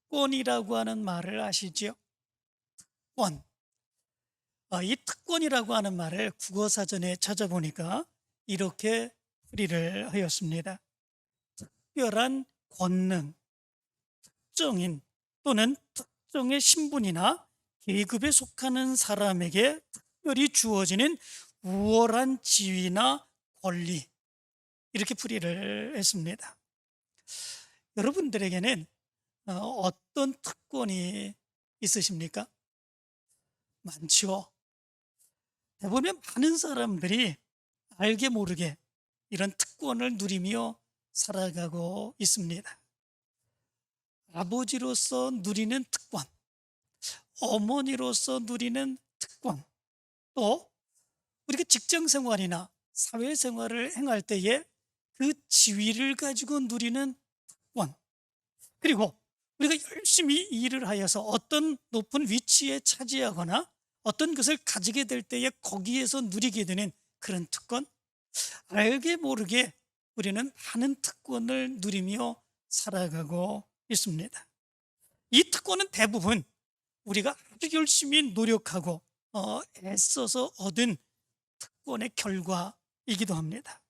특권이라고 하는 말을 아시죠? 특권. 이 특권이라고 하는 말을 국어사전에 찾아보니까 이렇게 풀이를 하였습니다. 특별한 권능, 특정인 또는 특정의 신분이나 계급에 속하는 사람에게 특별히 주어지는 우월한 지위나 권리, 이렇게 풀이를 했습니다. 여러분들에게는 어떤 특권이 있으십니까? 많죠. 대부분 많은 사람들이 알게 모르게 이런 특권을 누리며 살아가고 있습니다. 아버지로서 누리는 특권, 어머니로서 누리는 특권, 또 우리가 직장 생활이나 사회 생활을 행할 때에 그 지위를 가지고 누리는 특권, 그리고 우리가 열심히 일을 하여서 어떤 높은 위치에 차지하거나 어떤 것을 가지게 될 때에 거기에서 누리게 되는 그런 특권, 알게 모르게 우리는 많은 특권을 누리며 살아가고 있습니다. 이 특권은 대부분 우리가 아주 열심히 노력하고 애써서 얻은 특권의 결과이기도 합니다.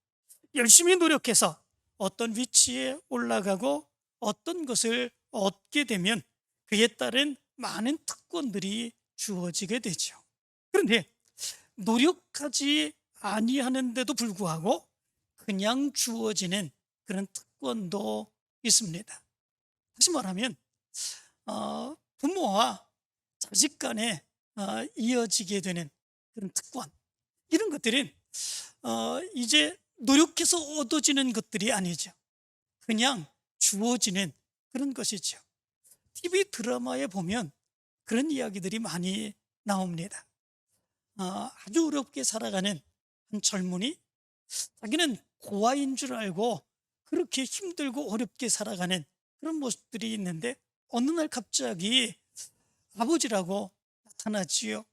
열심히 노력해서 어떤 위치에 올라가고 어떤 것을 얻게 되면 그에 따른 많은 특권들이 주어지게 되죠. 그런데 노력하지 아니하는데도 불구하고 그냥 주어지는 그런 특권도 있습니다. 다시 말하면 부모와 자식 간에 이어지게 되는 그런 특권, 이런 것들은 이제 노력해서 얻어지는 것들이 아니죠. 그냥 주어지는 그런 것이죠. TV 드라마에 보면 그런 이야기들이 많이 나옵니다. 아주 어렵게 살아가는 한 젊은이, 자기는 고아인 줄 알고 그렇게 힘들고 어렵게 살아가는 그런 모습들이 있는데 어느 날 갑자기 아버지라고 나타나지요.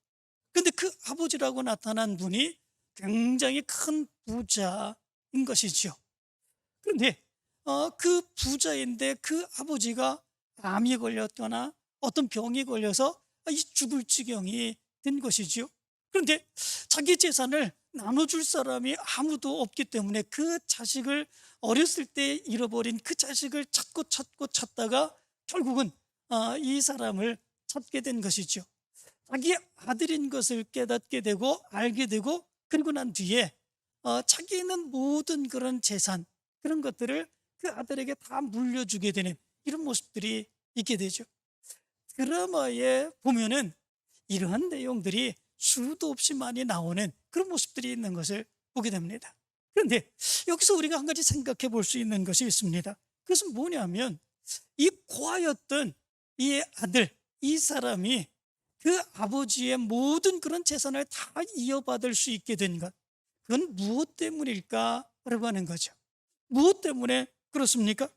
근데 그 아버지라고 나타난 분이 굉장히 큰 부자인 것이죠. 그런데 그 부자인데 그 아버지가 암이 걸렸거나 어떤 병이 걸려서 이 죽을 지경이 된 것이지요. 그런데 자기 재산을 나눠줄 사람이 아무도 없기 때문에 그 자식을, 어렸을 때 잃어버린 그 자식을 찾고 찾다가 결국은 이 사람을 찾게 된 것이죠. 자기 아들인 것을 깨닫게 되고 알게 되고, 그리고 난 뒤에 자기 있는 모든 그런 재산, 그런 것들을 그 아들에게 다 물려주게 되는 이런 모습들이 있게 되죠. 드라마에 보면은 이러한 내용들이 수도 없이 많이 나오는 그런 모습들이 있는 것을 보게 됩니다. 그런데 여기서 우리가 한 가지 생각해 볼 수 있는 것이 있습니다. 그것은 뭐냐면, 이 고아였던 이 아들, 이 사람이 그 아버지의 모든 그런 재산을 다 이어받을 수 있게 된 것, 그건 무엇 때문일까라고 하는 거죠. 무엇 때문에 그렇습니까?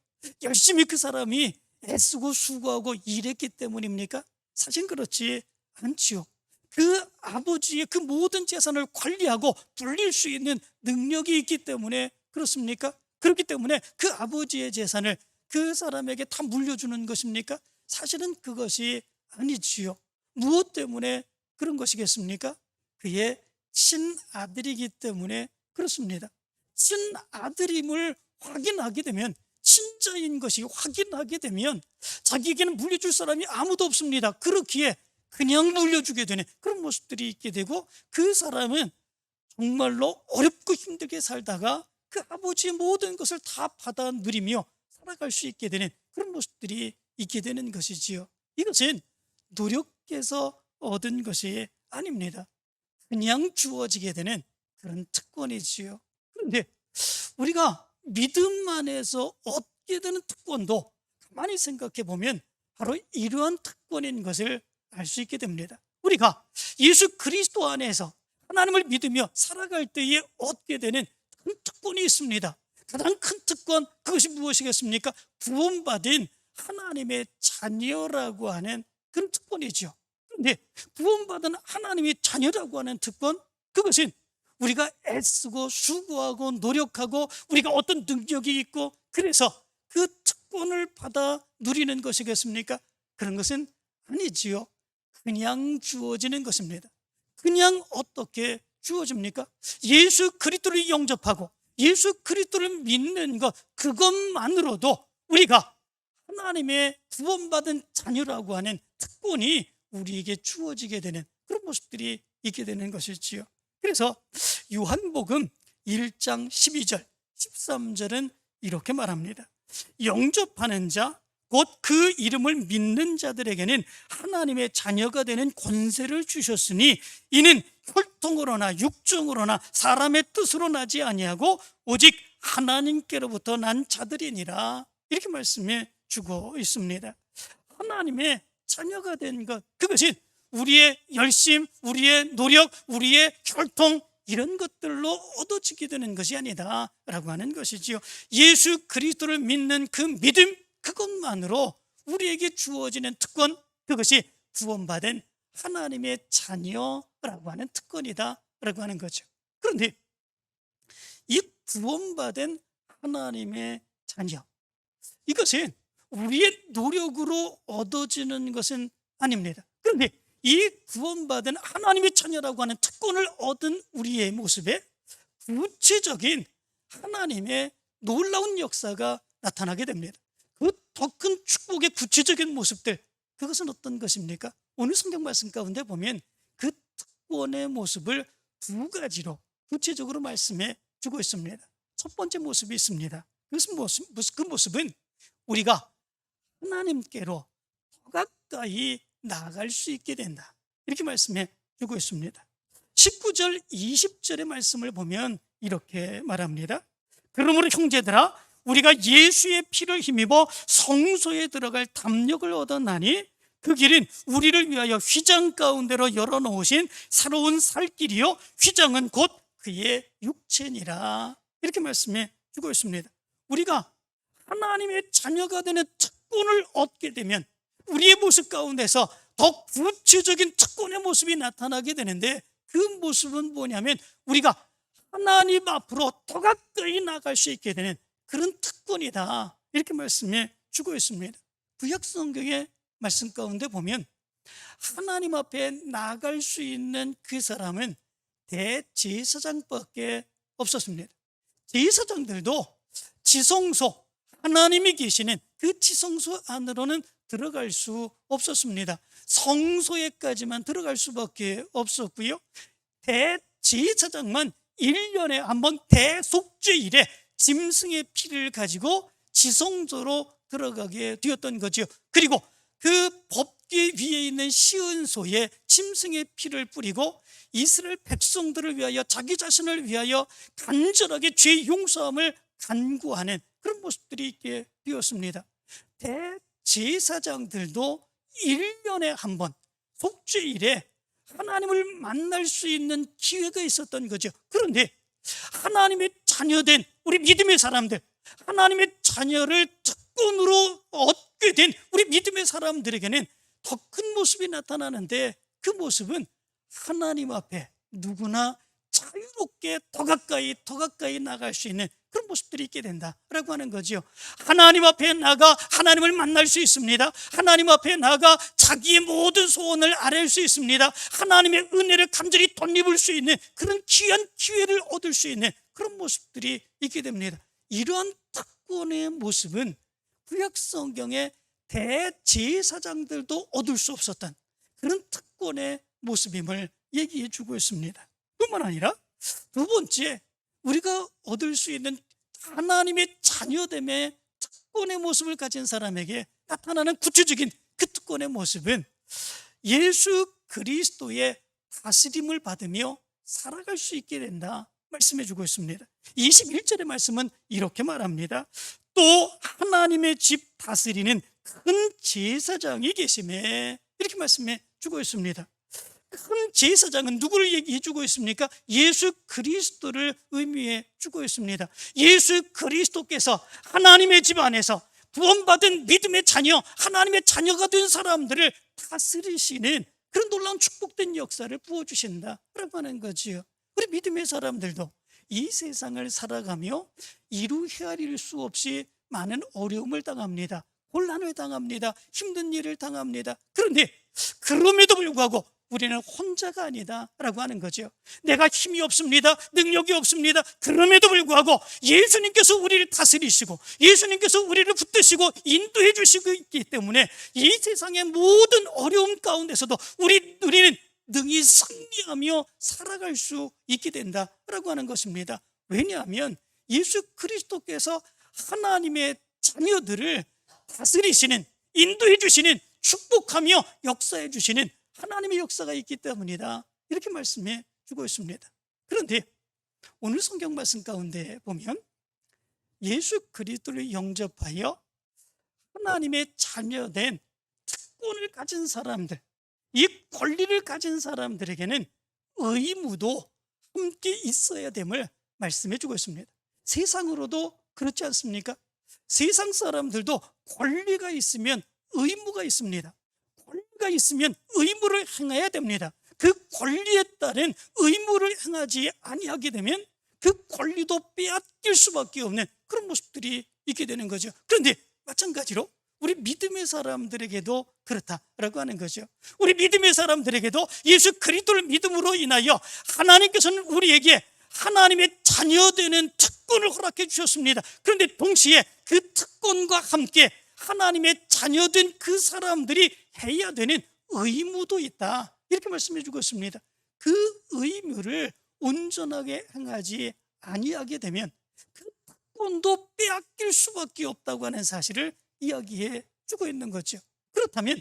열심히 그 사람이 애쓰고 수고하고 일했기 때문입니까? 사실 그렇지 않지요. 그 아버지의 그 모든 재산을 관리하고 불릴 수 있는 능력이 있기 때문에 그렇습니까? 그렇기 때문에 그 아버지의 재산을 그 사람에게 다 물려주는 것입니까? 사실은 그것이 아니지요. 무엇 때문에 그런 것이겠습니까? 그의 친아들이기 때문에 그렇습니다. 친아들임을 확인하게 되면, 친자인 것이 확인하게 되면 자기에게는 물려줄 사람이 아무도 없습니다. 그렇기에 그냥 물려주게 되는 그런 모습들이 있게 되고, 그 사람은 정말로 어렵고 힘들게 살다가 그 아버지의 모든 것을 다 받아 누리며 살아갈 수 있게 되는 그런 모습들이 있게 되는 것이지요. 이것은 노력해서 얻은 것이 아닙니다. 그냥 주어지게 되는 그런 특권이지요. 그런데 우리가 믿음 안에서 얻게 되는 특권도 가만히 생각해 보면 바로 이러한 특권인 것을 알 수 있게 됩니다. 우리가 예수 그리스도 안에서 하나님을 믿으며 살아갈 때에 얻게 되는 큰 특권이 있습니다. 가장 큰 특권, 그것이 무엇이겠습니까? 구원받은 하나님의 자녀라고 하는 그런 특권이죠. 그런데 구원받은 하나님의 자녀라고 하는 특권, 그것은 우리가 애쓰고 수고하고 노력하고 우리가 어떤 능력이 있고 그래서 그 특권을 받아 누리는 것이겠습니까? 그런 것은 아니지요. 그냥 주어지는 것입니다. 그냥 어떻게 주어집니까? 예수 그리스도를 영접하고 예수 그리스도를 믿는 것, 그것만으로도 우리가 하나님의 구원받은 자녀라고 하는 특권이 우리에게 주어지게 되는 그런 모습들이 있게 되는 것이지요. 그래서 요한복음 1장 12절 13절은 이렇게 말합니다. 영접하는 자 곧 그 이름을 믿는 자들에게는 하나님의 자녀가 되는 권세를 주셨으니 이는 혈통으로나 육정으로나 사람의 뜻으로 나지 아니하고 오직 하나님께로부터 난 자들이니라. 이렇게 말씀해 주고 있습니다. 하나님의 자녀가 된 것, 그것이 우리의 열심, 우리의 노력, 우리의 혈통 이런 것들로 얻어지게 되는 것이 아니다 라고 하는 것이지요. 예수 그리스도를 믿는 그 믿음, 그것만으로 우리에게 주어지는 특권, 그것이 구원받은 하나님의 자녀라고 하는 특권이다 라고 하는 거죠. 그런데 이 구원받은 하나님의 자녀, 이것은 우리의 노력으로 얻어지는 것은 아닙니다. 그런데 이 구원받은 하나님의 자녀라고 하는 특권을 얻은 우리의 모습에 구체적인 하나님의 놀라운 역사가 나타나게 됩니다. 그 더 큰 축복의 구체적인 모습들, 그것은 어떤 것입니까? 오늘 성경 말씀 가운데 보면 그 특권의 모습을 두 가지로 구체적으로 말씀해 주고 있습니다. 첫 번째 모습이 있습니다. 그 모습은 우리가 하나님께로 더 가까이 나아갈 수 있게 된다, 이렇게 말씀해 주고 있습니다. 19절 20절의 말씀을 보면 이렇게 말합니다. 그러므로 형제들아, 우리가 예수의 피를 힘입어 성소에 들어갈 담력을 얻었나니 그 길은 우리를 위하여 휘장 가운데로 열어놓으신 새로운 살 길이요 휘장은 곧 그의 육체니라. 이렇게 말씀해 주고 있습니다. 우리가 하나님의 자녀가 되는 특권을 얻게 되면 우리의 모습 가운데서 더 구체적인 특권의 모습이 나타나게 되는데, 그 모습은 뭐냐면 우리가 하나님 앞으로 더 가까이 나갈 수 있게 되는 그런 특권이다, 이렇게 말씀해 주고 있습니다. 구약 성경의 말씀 가운데 보면 하나님 앞에 나갈 수 있는 그 사람은 대제사장밖에 없었습니다. 제사장들도 지성소, 하나님이 계시는 그 지성소 안으로는 들어갈 수 없었습니다. 성소에까지만 들어갈 수밖에 없었고요, 대제사장만 1년에 한 번 대속죄일에 짐승의 피를 가지고 지성소로 들어가게 되었던 거죠. 그리고 그 법궤 위에 있는 시은소에 짐승의 피를 뿌리고 이스라엘 백성들을 위하여, 자기 자신을 위하여 간절하게 죄 용서함을 간구하는 그런 모습들이 있게 되었습니다. 대제사장들도 1년에 한 번 속죄일에 하나님을 만날 수 있는 기회가 있었던 거죠. 그런데 하나님의 자녀된 우리 믿음의 사람들, 하나님의 자녀를 특권으로 얻게 된 우리 믿음의 사람들에게는 더 큰 모습이 나타나는데, 그 모습은 하나님 앞에 누구나 자유롭게 더 가까이 나갈 수 있는 그런 모습들이 있게 된다라고 하는 거죠. 하나님 앞에 나가 하나님을 만날 수 있습니다. 하나님 앞에 나가 자기의 모든 소원을 아뢰을 수 있습니다. 하나님의 은혜를 간절히 덧입을 수 있는 그런 귀한 기회를 얻을 수 있는 그런 모습들이 있게 됩니다. 이런 특권의 모습은 구약 성경의 대제사장들도 얻을 수 없었던 그런 특권의 모습임을 얘기해 주고 있습니다. 뿐만 아니라 두 번째, 우리가 얻을 수 있는 하나님의 자녀됨의 특권의 모습을 가진 사람에게 나타나는 구체적인 그 특권의 모습은 예수 그리스도의 다스림을 받으며 살아갈 수 있게 된다 말씀해 주고 있습니다. 21절의 말씀은 이렇게 말합니다. 또 하나님의 집 다스리는 큰 제사장이 계시매, 이렇게 말씀해 주고 있습니다. 큰 제사장은 누구를 얘기해 주고 있습니까? 예수 그리스도를 의미해 주고 있습니다. 예수 그리스도께서 하나님의 집 안에서 구원받은 믿음의 자녀, 하나님의 자녀가 된 사람들을 다스리시는 그런 놀라운 축복된 역사를 부어주신다라고 하는 거지요. 우리 믿음의 사람들도 이 세상을 살아가며 이루 헤아릴 수 없이 많은 어려움을 당합니다. 혼란을 당합니다. 힘든 일을 당합니다. 그런데 그럼에도 불구하고 우리는 혼자가 아니다라고 하는 거죠. 내가 힘이 없습니다. 능력이 없습니다. 그럼에도 불구하고 예수님께서 우리를 다스리시고 예수님께서 우리를 붙드시고 인도해 주시고 있기 때문에 이 세상의 모든 어려움 가운데서도 우리는 능히 승리하며 살아갈 수 있게 된다라고 하는 것입니다. 왜냐하면 예수 그리스도께서 하나님의 자녀들을 다스리시는, 인도해 주시는, 축복하며 역사해 주시는 하나님의 역사가 있기 때문이다, 이렇게 말씀해 주고 있습니다. 그런데 오늘 성경 말씀 가운데 보면 예수 그리스도를 영접하여 하나님의 자녀된 특권을 가진 사람들, 이 권리를 가진 사람들에게는 의무도 함께 있어야 됨을 말씀해 주고 있습니다. 세상으로도 그렇지 않습니까? 세상 사람들도 권리가 있으면 의무가 있습니다. 권리가 있으면 의무를 행해야 됩니다. 그 권리에 따른 의무를 행하지 아니하게 되면 그 권리도 빼앗길 수밖에 없는 그런 모습들이 있게 되는 거죠. 그런데 마찬가지로 우리 믿음의 사람들에게도 그렇다라고 하는 거죠. 우리 믿음의 사람들에게도 예수 그리스도를 믿음으로 인하여 하나님께서는 우리에게 하나님의 자녀되는 특권을 허락해 주셨습니다. 그런데 동시에 그 특권과 함께 하나님의 자녀된 그 사람들이 해야 되는 의무도 있다, 이렇게 말씀해 주고 있습니다. 그 의무를 온전하게 행하지 아니하게 되면 그 특권도 빼앗길 수밖에 없다고 하는 사실을 이야기해 주고 있는 거죠. 그렇다면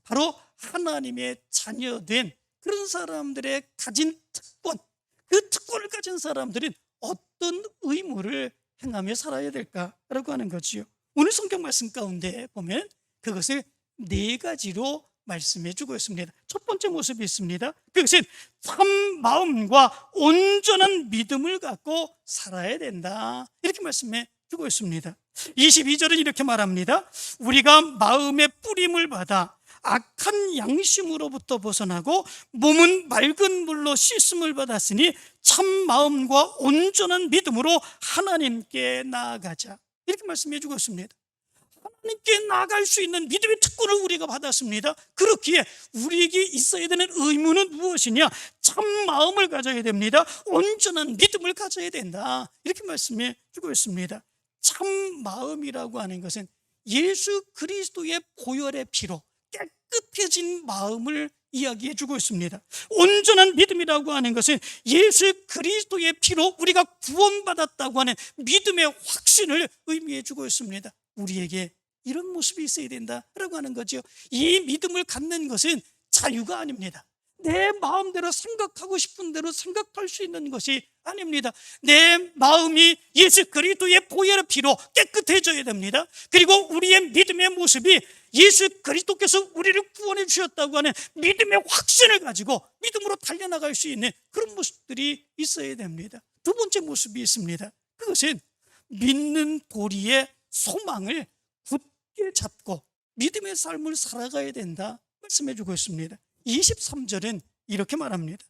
바로 하나님의 자녀된 그런 사람들의 가진 특권, 그 특권을 가진 사람들은 어떤 의무를 행하며 살아야 될까라고 하는 거지요. 오늘 성경 말씀 가운데 보면 그것을 4가지로 말씀해 주고 있습니다. 첫 번째 모습이 있습니다. 그것은 참 마음과 온전한 믿음을 갖고 살아야 된다, 이렇게 말씀해 주고 있습니다. 22절은 이렇게 말합니다. 우리가 마음의 뿌림을 받아 악한 양심으로부터 벗어나고 몸은 맑은 물로 씻음을 받았으니 참 마음과 온전한 믿음으로 하나님께 나아가자, 이렇게 말씀해 주고 있습니다. 하나님께 나아갈 수 있는 믿음의 특권을 우리가 받았습니다. 그렇기에 우리에게 있어야 되는 의무는 무엇이냐? 참 마음을 가져야 됩니다. 온전한 믿음을 가져야 된다, 이렇게 말씀해 주고 있습니다. 참 마음이라고 하는 것은 예수 그리스도의 보혈의 피로 깨끗해진 마음을 이야기해 주고 있습니다. 온전한 믿음이라고 하는 것은 예수 그리스도의 피로 우리가 구원받았다고 하는 믿음의 확신을 의미해 주고 있습니다. 우리에게 이런 모습이 있어야 된다라고 하는 거죠. 이 믿음을 갖는 것은 자유가 아닙니다. 내 마음대로 생각하고 싶은 대로 생각할 수 있는 것이 아닙니다. 내 마음이 예수 그리스도의 보혈의 피로 깨끗해져야 됩니다. 그리고 우리의 믿음의 모습이 예수 그리스도께서 우리를 구원해 주셨다고 하는 믿음의 확신을 가지고 믿음으로 달려나갈 수 있는 그런 모습들이 있어야 됩니다. 두 번째 모습이 있습니다. 그것은 믿는 도리의 소망을 굳게 잡고 믿음의 삶을 살아가야 된다 말씀해 주고 있습니다. 23절은 이렇게 말합니다.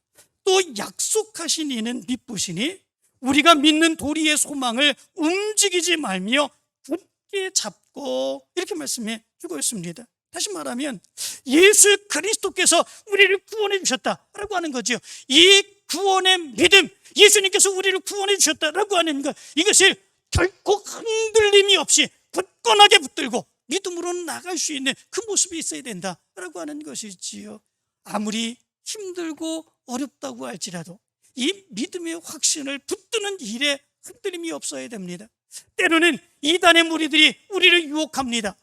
또 약속하신 이는 미쁘시니 우리가 믿는 도리의 소망을 움직이지 말며 굳게 잡고, 이렇게 말씀해 주고 있습니다. 다시 말하면 예수 그리스도께서 우리를 구원해 주셨다라고 하는 거죠. 이 구원의 믿음, 예수님께서 우리를 구원해 주셨다라고 하는 것, 이것을 결코 흔들림이 없이 굳건하게 붙들고 믿음으로 나갈 수 있는 그 모습이 있어야 된다라고 하는 것이지요. 아무리 힘들고 어렵다고 할지라도 이 믿음의 확신을 붙드는 일에 흔들림이 없어야 됩니다. 때로는 이단의 무리들이 우리를 유혹합니다.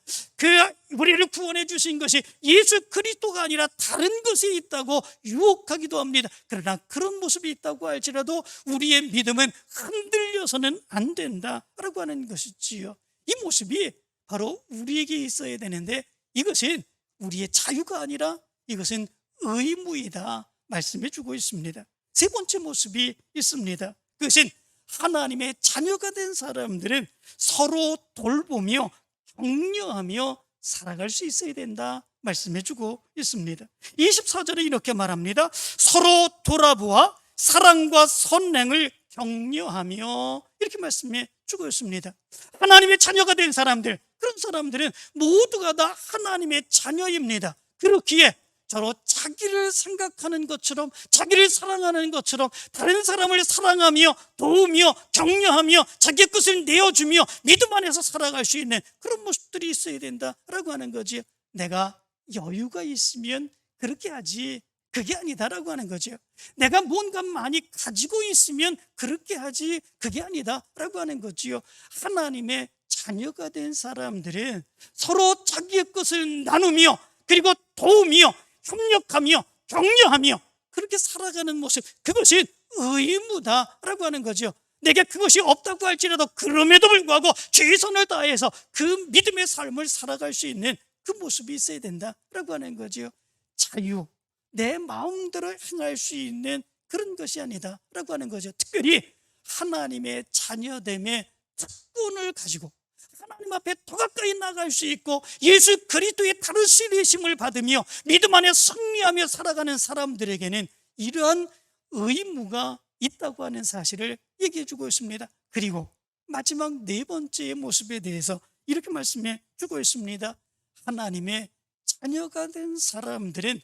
우리를 구원해 주신 것이 예수 그리스도가 아니라 다른 것이 있다고 유혹하기도 합니다. 그러나 그런 모습이 있다고 할지라도 우리의 믿음은 흔들려서는 안 된다라고 하는 것이지요. 이 모습이 바로 우리에게 있어야 되는데 이것은 우리의 자유가 아니라 이것은 의무이다 말씀해 주고 있습니다. 세 번째 모습이 있습니다. 그것은 하나님의 자녀가 된 사람들은 서로 돌보며 격려하며 살아갈 수 있어야 된다 말씀해 주고 있습니다. 24절에 이렇게 말합니다. 서로 돌아보아 사랑과 선행을 격려하며, 이렇게 말씀해 주고 있습니다. 하나님의 자녀가 된 사람들, 그런 사람들은 모두가 다 하나님의 자녀입니다. 그렇기에 저로 자기를 생각하는 것처럼, 자기를 사랑하는 것처럼 다른 사람을 사랑하며 도우며 격려하며 자기의 것을 내어주며 믿음 안에서 살아갈 수 있는 그런 모습들이 있어야 된다라고 하는 거지요. 내가 여유가 있으면 그렇게 하지, 그게 아니다라고 하는 거죠. 내가 뭔가 많이 가지고 있으면 그렇게 하지, 그게 아니다라고 하는 거지요. 하나님의 자녀가 된 사람들은 서로 자기의 것을 나누며 그리고 도우며 협력하며 격려하며 그렇게 살아가는 모습, 그것이 의무다라고 하는 거죠. 내게 그것이 없다고 할지라도 그럼에도 불구하고 최선을 다해서 그 믿음의 삶을 살아갈 수 있는 그 모습이 있어야 된다라고 하는 거죠. 자유, 내 마음대로 행할 수 있는 그런 것이 아니다라고 하는 거죠. 특별히 하나님의 자녀됨의 특권을 가지고 하나님 앞에 더 가까이 나갈 수 있고 예수 그리스도의 다루시리심을 받으며 믿음 안에 승리하며 살아가는 사람들에게는 이러한 의무가 있다고 하는 사실을 얘기해 주고 있습니다. 그리고 마지막 네 번째의 모습에 대해서 이렇게 말씀해 주고 있습니다. 하나님의 자녀가 된 사람들은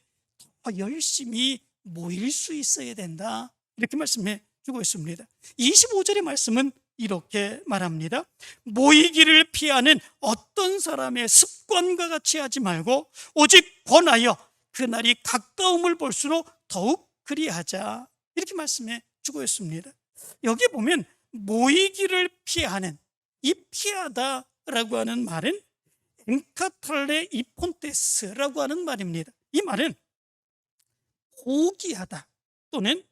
더 열심히 모일 수 있어야 된다, 이렇게 말씀해 주고 있습니다. 25절의 말씀은 이렇게 말합니다. 모이기를 피하는 어떤 사람의 습관과 같이 하지 말고 오직 권하여 그날이 가까움을 볼수록 더욱 그리하자, 이렇게 말씀해 주고 있습니다. 여기 보면 모이기를 피하는, 이 피하다라고 하는 말은 엔카탈레 이폰테스라고 하는 말입니다. 이 말은 포기하다 또는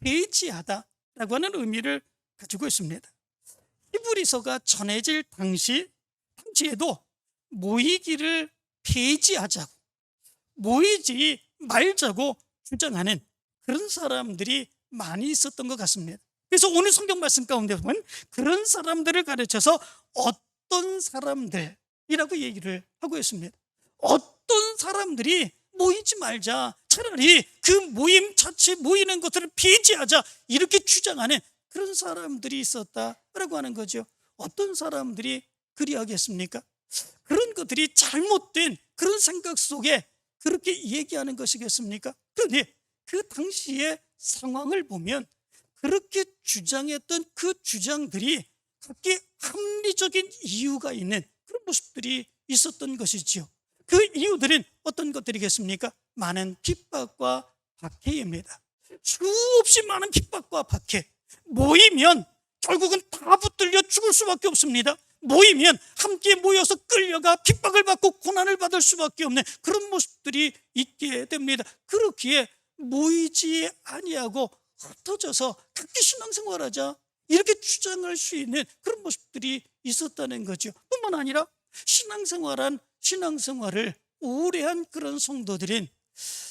폐지하다라고 하는 의미를 가지고 있습니다. 히브리서가 전해질 당시에도 모이기를 폐지하자고, 모이지 말자고 주장하는 그런 사람들이 많이 있었던 것 같습니다. 그래서 오늘 성경 말씀 가운데 보면 그런 사람들을 가르쳐서 어떤 사람들이라고 얘기를 하고 있습니다. 어떤 사람들이 모이지 말자, 차라리 그 모임 자체, 모이는 것들을 폐지하자, 이렇게 주장하는 그런 사람들이 있었다라고 하는 거죠. 어떤 사람들이 그리하겠습니까? 그런 것들이 잘못된 그런 생각 속에 그렇게 얘기하는 것이겠습니까? 그런데 그 당시의 상황을 보면 그렇게 주장했던 그 주장들이 각기 합리적인 이유가 있는 그런 모습들이 있었던 것이지요. 그 이유들은 어떤 것들이겠습니까? 많은 핍박과 박해입니다. 수없이 많은 핍박과 박해. 모이면 결국은 다 붙들려 죽을 수밖에 없습니다. 모이면 함께 모여서 끌려가 핍박을 받고 고난을 받을 수밖에 없는 그런 모습들이 있게 됩니다. 그렇기에 모이지 아니하고 흩어져서 각기 신앙생활하자, 이렇게 주장할 수 있는 그런 모습들이 있었다는 거죠. 뿐만 아니라 신앙생활을 오래 한 그런 성도들은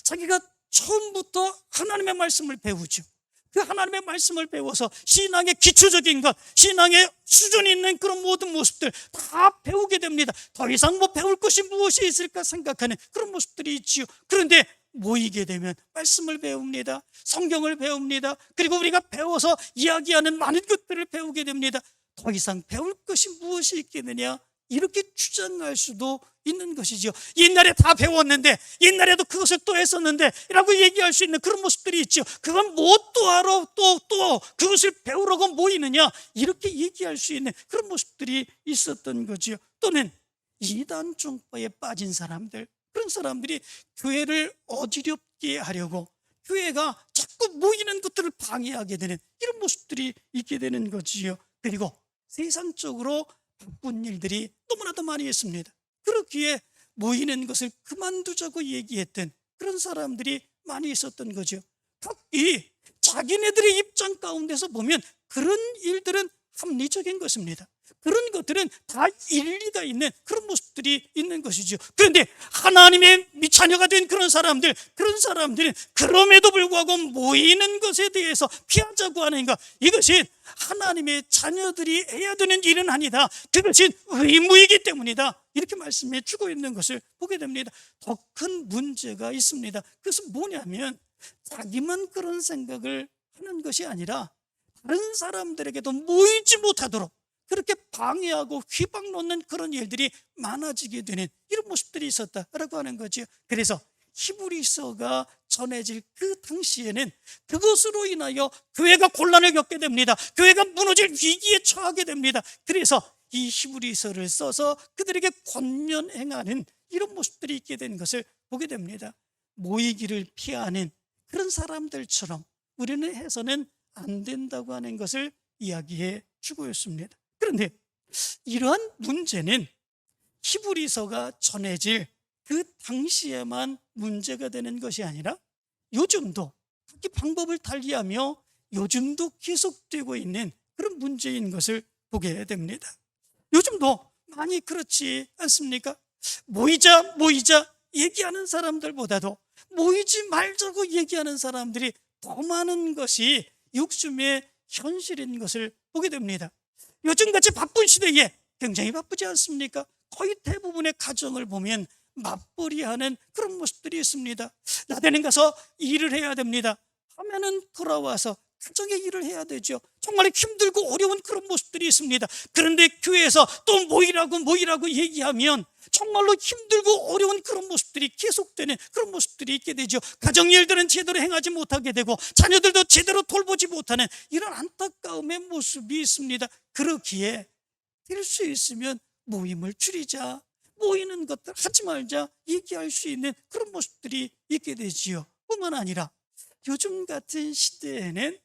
자기가 처음부터 하나님의 말씀을 배우죠. 그 하나님의 말씀을 배워서 신앙의 기초적인 것, 신앙의 수준이 있는 그런 모든 모습들 다 배우게 됩니다. 더 이상 뭐 배울 것이 무엇이 있을까 생각하는 그런 모습들이 있지요. 그런데 모이게 되면 말씀을 배웁니다. 성경을 배웁니다. 그리고 우리가 배워서 이야기하는 많은 것들을 배우게 됩니다. 더 이상 배울 것이 무엇이 있겠느냐, 이렇게 주장할 수도 있는 것이죠. 옛날에 다 배웠는데, 옛날에도 그것을 또 했었는데 라고 얘기할 수 있는 그런 모습들이 있죠. 그건 뭐 또 하러 또 그것을 배우려고 모이느냐, 이렇게 얘기할 수 있는 그런 모습들이 있었던 거죠. 또는 이단 종파에 빠진 사람들, 그런 사람들이 교회를 어지럽게 하려고 교회가 자꾸 모이는 것들을 방해하게 되는 이런 모습들이 있게 되는 거지요. 그리고 세상적으로 바쁜 일들이 너무나도 많이 있습니다. 그렇기에 모이는 것을 그만두자고 얘기했던 그런 사람들이 많이 있었던 거죠. 각기 자기네들의 입장 가운데서 보면 그런 일들은 합리적인 것입니다. 그런 것들은 다 일리가 있는 그런 모습들이 있는 것이죠. 그런데 하나님의 자녀가 된 그런 사람들은 그럼에도 불구하고 모이는 것에 대해서 피하자고 하는 것, 이것이 하나님의 자녀들이 해야 되는 일은 아니다, 그것이 의무이기 때문이다, 이렇게 말씀해 주고 있는 것을 보게 됩니다. 더 큰 문제가 있습니다. 그것은 뭐냐면 자기만 그런 생각을 하는 것이 아니라 다른 사람들에게도 모이지 못하도록, 그렇게 방해하고 휘박 놓는 그런 일들이 많아지게 되는 이런 모습들이 있었다라고 하는 거죠. 그래서 히브리서가 전해질 그 당시에는 그것으로 인하여 교회가 곤란을 겪게 됩니다. 교회가 무너질 위기에 처하게 됩니다. 그래서 이 히브리서를 써서 그들에게 권면행하는 이런 모습들이 있게 된 것을 보게 됩니다. 모이기를 피하는 그런 사람들처럼 우리는 해서는 안 된다고 하는 것을 이야기해 주고 있습니다. 그런데 이러한 문제는 히브리서가 전해질 그 당시에만 문제가 되는 것이 아니라 요즘도 각기 방법을 달리하며 요즘도 계속되고 있는 그런 문제인 것을 보게 됩니다. 요즘도 많이 그렇지 않습니까? 모이자 얘기하는 사람들보다도 모이지 말자고 얘기하는 사람들이 더 많은 것이 요즘의 현실인 것을 보게 됩니다. 요즘같이 바쁜 시대에 굉장히 바쁘지 않습니까? 거의 대부분의 가정을 보면 맞벌이하는 그런 모습들이 있습니다. 나대는 가서 일을 해야 됩니다. 하면은 돌아와서 가정의 일을 해야 되죠. 정말 힘들고 어려운 그런 모습들이 있습니다. 그런데 교회에서 또 모이라고 얘기하면 정말로 힘들고 어려운 그런 모습들이 계속되는 그런 모습들이 있게 되죠. 가정 일들은 제대로 행하지 못하게 되고 자녀들도 제대로 돌보지 못하는 이런 안타까움의 모습이 있습니다. 그렇기에 될 수 있으면 모임을 줄이자, 모이는 것들 하지 말자 얘기할 수 있는 그런 모습들이 있게 되지요. 뿐만 아니라 요즘 같은 시대에는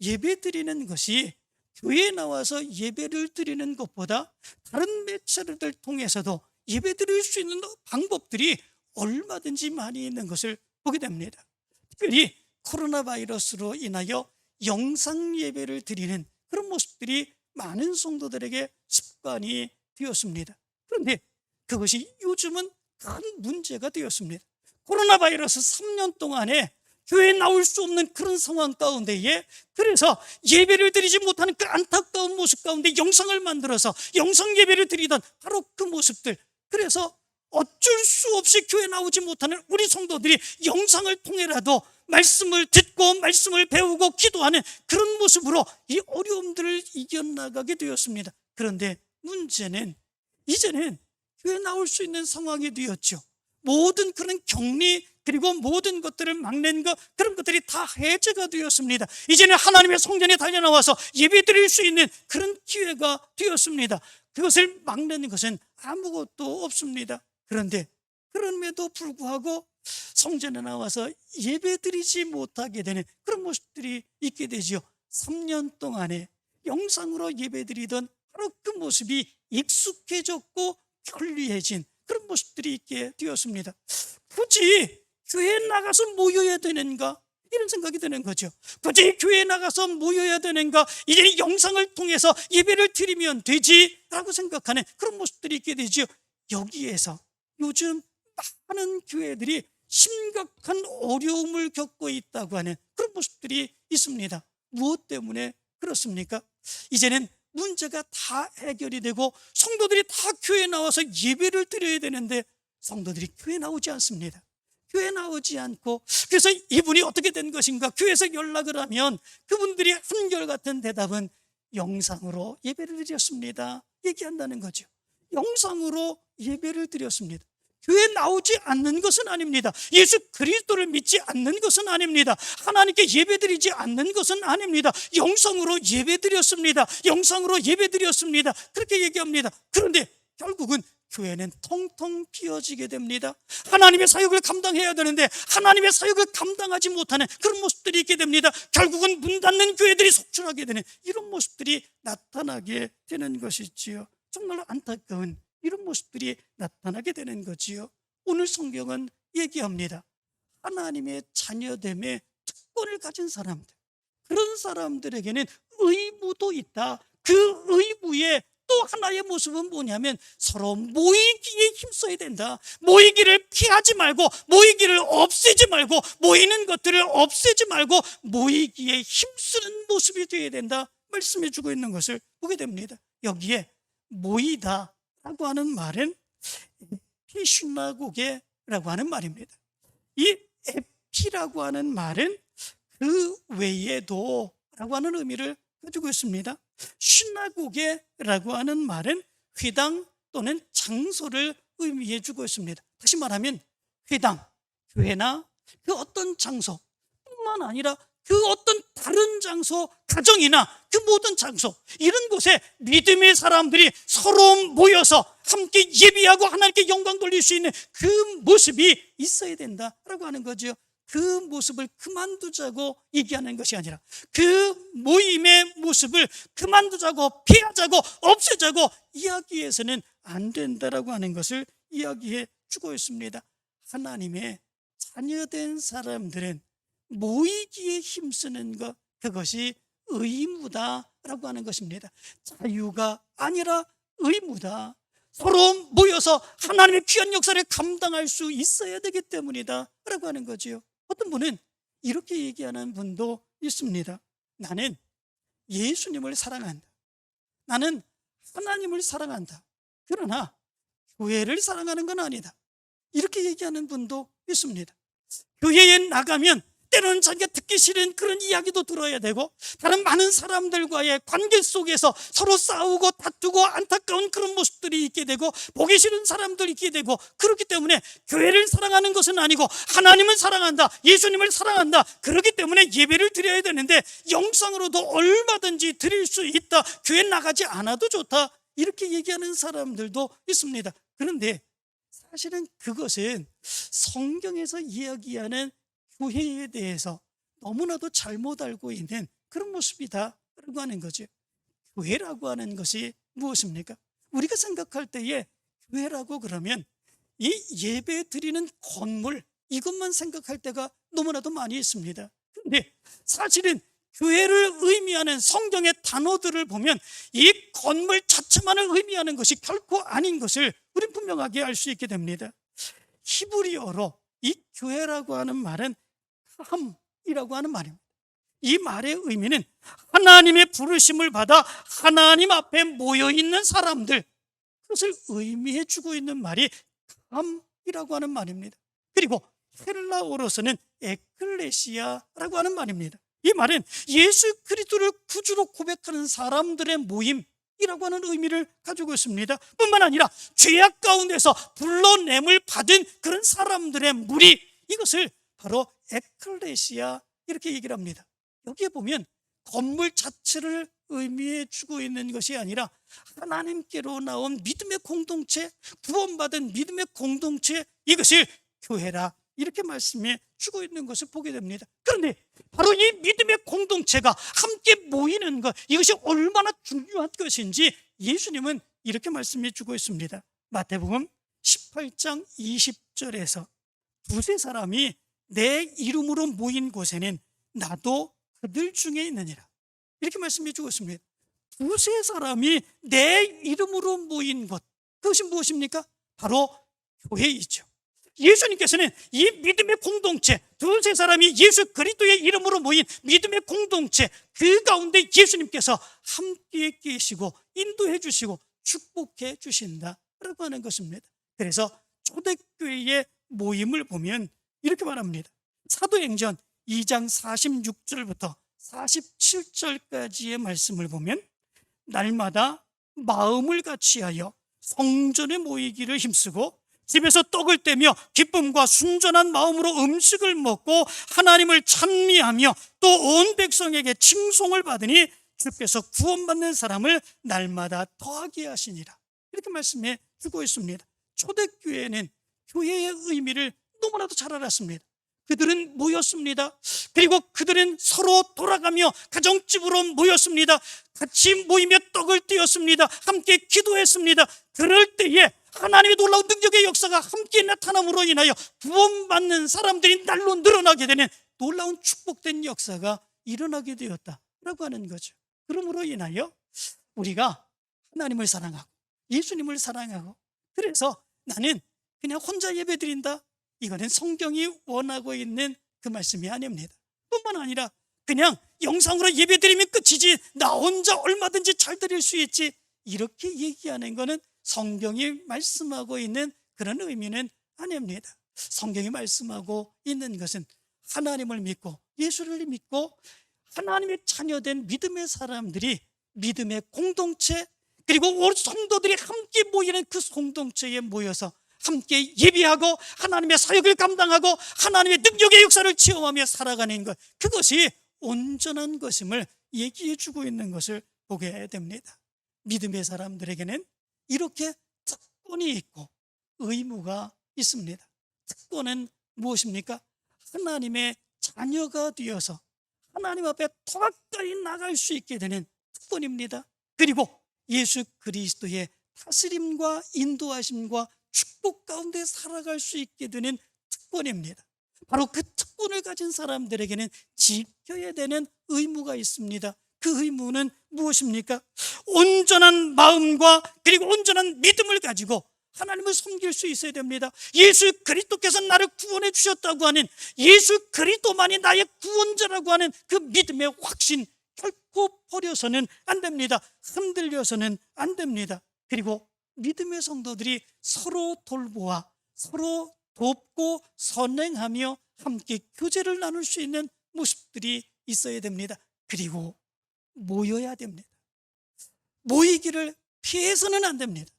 예배 드리는 것이 교회에 나와서 예배를 드리는 것보다 다른 매체를 통해서도 예배 드릴 수 있는 방법들이 얼마든지 많이 있는 것을 보게 됩니다. 특별히 코로나 바이러스로 인하여 영상 예배를 드리는 그런 모습들이 많은 성도들에게 습관이 되었습니다. 그런데 그것이 요즘은 큰 문제가 되었습니다. 코로나 바이러스 3년 동안에 교회에 나올 수 없는 그런 상황 가운데에 그래서 예배를 드리지 못하는 그 안타까운 모습 가운데 영상을 만들어서 영상 예배를 드리던 바로 그 모습들, 그래서 어쩔 수 없이 교회 나오지 못하는 우리 성도들이 영상을 통해라도 말씀을 듣고 말씀을 배우고 기도하는 그런 모습으로 이 어려움들을 이겨나가게 되었습니다. 그런데 문제는 이제는 교회 나올 수 있는 상황이 되었죠. 모든 그런 격리 그리고 모든 것들을 막는 것, 그런 것들이 다 해제가 되었습니다. 이제는 하나님의 성전에 달려나와서 예배 드릴 수 있는 그런 기회가 되었습니다. 그것을 막는 것은 아무것도 없습니다. 그런데 그럼에도 불구하고 성전에 나와서 예배 드리지 못하게 되는 그런 모습들이 있게 되지요. 3년 동안에 영상으로 예배 드리던 바로 그 모습이 익숙해졌고 편리해진 그런 모습들이 있게 되었습니다. 굳이 교회에 나가서 모여야 되는가? 이런 생각이 드는 거죠. 굳이 교회에 나가서 모여야 되는가? 이제 영상을 통해서 예배를 드리면 되지라고 생각하는 그런 모습들이 있게 되죠. 여기에서 요즘 많은 교회들이 심각한 어려움을 겪고 있다고 하는 그런 모습들이 있습니다. 무엇 때문에 그렇습니까? 이제는 문제가 다 해결이 되고 성도들이 다 교회에 나와서 예배를 드려야 되는데 성도들이 교회에 나오지 않습니다. 교회에 나오지 않고, 그래서 이분이 어떻게 된 것인가 교회에서 연락을 하면 그분들이 한결같은 대답은 영상으로 예배를 드렸습니다 얘기한다는 거죠. 영상으로 예배를 드렸습니다. 교회에 나오지 않는 것은 아닙니다. 예수 그리스도를 믿지 않는 것은 아닙니다. 하나님께 예배드리지 않는 것은 아닙니다. 영상으로 예배드렸습니다. 영상으로 예배드렸습니다. 그렇게 얘기합니다. 그런데 결국은 교회는 텅텅 비어지게 됩니다. 하나님의 사역을 감당해야 되는데 하나님의 사역을 감당하지 못하는 그런 모습들이 있게 됩니다. 결국은 문 닫는 교회들이 속출하게 되는 이런 모습들이 나타나게 되는 것이지요. 정말 안타까운 이런 모습들이 나타나게 되는 거지요. 오늘 성경은 얘기합니다. 하나님의 자녀됨의 특권을 가진 사람들, 그런 사람들에게는 의무도 있다. 그 의무에 또 하나의 모습은 뭐냐면 서로 모이기에 힘써야 된다. 모이기를 피하지 말고, 모이기를 없애지 말고, 모이는 것들을 없애지 말고 모이기에 힘쓰는 모습이 되어야 된다 말씀해 주고 있는 것을 보게 됩니다. 여기에 모이다 라고 하는 말은 에피시나고게라고 하는 말입니다. 이 에피라고 하는 말은 그 외에도 라고 하는 의미를 가지고 있습니다. 시나고게라고 하는 말은 회당 또는 장소를 의미해 주고 있습니다. 다시 말하면 회당, 교회나 그 어떤 장소뿐만 아니라 그 어떤 다른 장소, 가정이나 그 모든 장소, 이런 곳에 믿음의 사람들이 서로 모여서 함께 예배하고 하나님께 영광 돌릴 수 있는 그 모습이 있어야 된다라고 하는 거죠. 그 모습을 그만두자고 얘기하는 것이 아니라 그 모임의 모습을 그만두자고 피하자고 없애자고 이야기해서는 안 된다라고 하는 것을 이야기해 주고 있습니다. 하나님의 자녀된 사람들은 모이기에 힘쓰는 것, 그것이 의무다라고 하는 것입니다. 자유가 아니라 의무다. 서로 모여서 하나님의 귀한 역사를 감당할 수 있어야 되기 때문이다 라고 하는 거지요. 어떤 분은 이렇게 얘기하는 분도 있습니다. 나는 예수님을 사랑한다. 나는 하나님을 사랑한다. 그러나 교회를 사랑하는 건 아니다. 이렇게 얘기하는 분도 있습니다. 교회에 나가면 때로는 자기가 듣기 싫은 그런 이야기도 들어야 되고, 다른 많은 사람들과의 관계 속에서 서로 싸우고 다투고 안타까운 그런 모습들이 있게 되고, 보기 싫은 사람들이 있게 되고, 그렇기 때문에 교회를 사랑하는 것은 아니고 하나님을 사랑한다, 예수님을 사랑한다, 그렇기 때문에 예배를 드려야 되는데 영상으로도 얼마든지 드릴 수 있다, 교회 나가지 않아도 좋다, 이렇게 얘기하는 사람들도 있습니다. 그런데 사실은 그것은 성경에서 이야기하는 교회에 대해서 너무나도 잘못 알고 있는 그런 모습이다라고 하는 거죠. 교회라고 하는 것이 무엇입니까? 우리가 생각할 때에 교회라고 그러면 이 예배 드리는 건물, 이것만 생각할 때가 너무나도 많이 있습니다. 그런데 사실은 교회를 의미하는 성경의 단어들을 보면 이 건물 자체만을 의미하는 것이 결코 아닌 것을 우리는 분명하게 알 수 있게 됩니다. 히브리어로 이 교회라고 하는 말은 함이라고 하는 말입니다. 이 말의 의미는 하나님의 부르심을 받아 하나님 앞에 모여있는 사람들, 그것을 의미해 주고 있는 말이 함이라고 하는 말입니다. 그리고 헬라어로서는 에클레시아라고 하는 말입니다. 이 말은 예수 그리스도를 구주로 고백하는 사람들의 모임이라고 하는 의미를 가지고 있습니다. 뿐만 아니라 죄악 가운데서 불러냄을 받은 그런 사람들의 무리, 이것을 바로 에클레시아 이렇게 얘기를 합니다. 여기에 보면 건물 자체를 의미해 주고 있는 것이 아니라 하나님께로 나온 믿음의 공동체, 구원받은 믿음의 공동체, 이것을 교회라 이렇게 말씀해 주고 있는 것을 보게 됩니다. 그런데 바로 이 믿음의 공동체가 함께 모이는 것, 이것이 얼마나 중요한 것인지 예수님은 이렇게 말씀해 주고 있습니다. 마태복음 18장 20절에서 두세 사람이 내 이름으로 모인 곳에는 나도 그들 중에 있느니라, 이렇게 말씀해 주고 있습니다. 두세 사람이 내 이름으로 모인 것, 그것이 무엇입니까? 바로 교회이죠. 예수님께서는 이 믿음의 공동체, 두세 사람이 예수 그리스도의 이름으로 모인 믿음의 공동체, 그 가운데 예수님께서 함께 계시고 인도해 주시고 축복해 주신다라고 하는 것입니다. 그래서 초대교회의 모임을 보면 이렇게 말합니다. 사도행전 2장 46절부터 47절까지의 말씀을 보면 날마다 마음을 같이하여 성전에 모이기를 힘쓰고 집에서 떡을 떼며 기쁨과 순전한 마음으로 음식을 먹고 하나님을 찬미하며 또 온 백성에게 칭송을 받으니 주께서 구원받는 사람을 날마다 더하게 하시니라, 이렇게 말씀해 주고 있습니다. 초대교회는 교회의 의미를 너무나도 잘 알았습니다. 그들은 모였습니다. 그리고 그들은 서로 돌아가며 가정집으로 모였습니다. 같이 모이며 떡을 띄었습니다. 함께 기도했습니다. 그럴 때에 하나님의 놀라운 능력의 역사가 함께 나타남으로 인하여 구원받는 사람들이 날로 늘어나게 되는 놀라운 축복된 역사가 일어나게 되었다라고 하는 거죠. 그러므로 인하여 우리가 하나님을 사랑하고 예수님을 사랑하고, 그래서 나는 그냥 혼자 예배드린다, 이거는 성경이 원하고 있는 그 말씀이 아닙니다. 뿐만 아니라 그냥 영상으로 예배드리면 끝이지, 나 혼자 얼마든지 잘 드릴 수 있지, 이렇게 얘기하는 것은 성경이 말씀하고 있는 그런 의미는 아닙니다. 성경이 말씀하고 있는 것은 하나님을 믿고 예수를 믿고 하나님의 자녀된 믿음의 사람들이 믿음의 공동체, 그리고 온 성도들이 함께 모이는 그 공동체에 모여서 함께 예배하고 하나님의 사역을 감당하고 하나님의 능력의 역사를 체험하며 살아가는 것, 그것이 온전한 것임을 얘기해 주고 있는 것을 보게 됩니다. 믿음의 사람들에게는 이렇게 특권이 있고 의무가 있습니다. 특권은 무엇입니까? 하나님의 자녀가 되어서 하나님 앞에 더 가까이 나갈 수 있게 되는 특권입니다. 그리고 예수 그리스도의 다스림과 인도하심과 축복 가운데 살아갈 수 있게 되는 특권입니다. 바로 그 특권을 가진 사람들에게는 지켜야 되는 의무가 있습니다. 그 의무는 무엇입니까? 온전한 마음과 그리고 온전한 믿음을 가지고 하나님을 섬길 수 있어야 됩니다. 예수 그리스도께서 나를 구원해 주셨다고 하는, 예수 그리스도만이 나의 구원자라고 하는 그 믿음의 확신, 결코 버려서는 안 됩니다. 흔들려서는 안 됩니다. 그리고 믿음의 성도들이 서로 돌보아 서로 돕고 선행하며 함께 교제를 나눌 수 있는 모습들이 있어야 됩니다. 그리고 모여야 됩니다. 모이기를 피해서는 안 됩니다.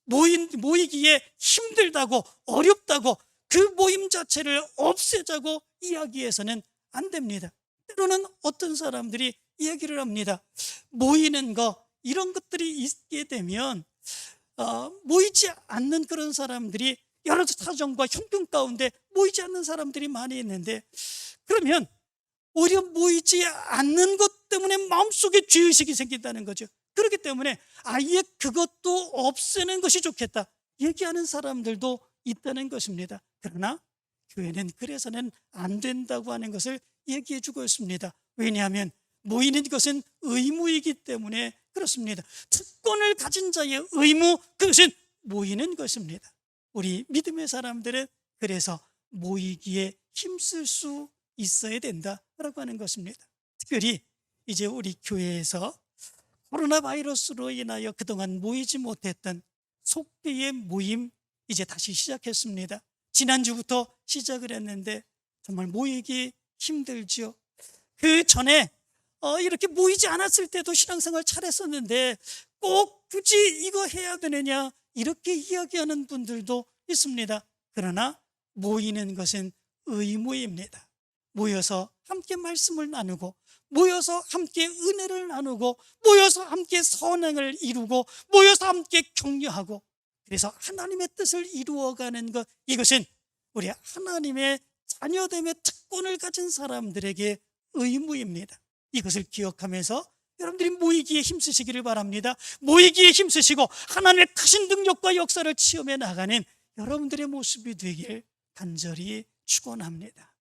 모이기에 힘들다고 어렵다고 그 모임 자체를 없애자고 이야기해서는 안 됩니다. 때로는 어떤 사람들이 이야기를 합니다. 모이는 거, 이런 것들이 있게 되면 모이지 않는 그런 사람들이 여러 사정과 형편 가운데 모이지 않는 사람들이 많이 있는데, 그러면 오히려 모이지 않는 것 때문에 마음속에 죄의식이 생긴다는 거죠. 그렇기 때문에 아예 그것도 없애는 것이 좋겠다 얘기하는 사람들도 있다는 것입니다. 그러나 교회는 그래서는 안 된다고 하는 것을 얘기해 주고 있습니다. 왜냐하면 모이는 것은 의무이기 때문에 그렇습니다. 특권을 가진 자의 의무, 그것은 모이는 것입니다. 우리 믿음의 사람들은 그래서 모이기에 힘쓸 수 있어야 된다라고 하는 것입니다. 특별히 이제 우리 교회에서 코로나 바이러스로 인하여 그동안 모이지 못했던 속대의 모임, 이제 다시 시작했습니다. 지난주부터 시작을 했는데 정말 모이기 힘들죠. 그 전에 이렇게 모이지 않았을 때도 신앙생활 잘했었는데 꼭 굳이 이거 해야 되느냐 이렇게 이야기하는 분들도 있습니다. 그러나 모이는 것은 의무입니다. 모여서 함께 말씀을 나누고, 모여서 함께 은혜를 나누고, 모여서 함께 선행을 이루고, 모여서 함께 격려하고, 그래서 하나님의 뜻을 이루어가는 것, 이것은 우리 하나님의 자녀됨의 특권을 가진 사람들에게 의무입니다. 이것을 기억하면서 여러분들이 모이기에 힘쓰시기를 바랍니다. 모이기에 힘쓰시고 하나님의 크신 능력과 역사를 체험해 나가는 여러분들의 모습이 되길 간절히 축원합니다.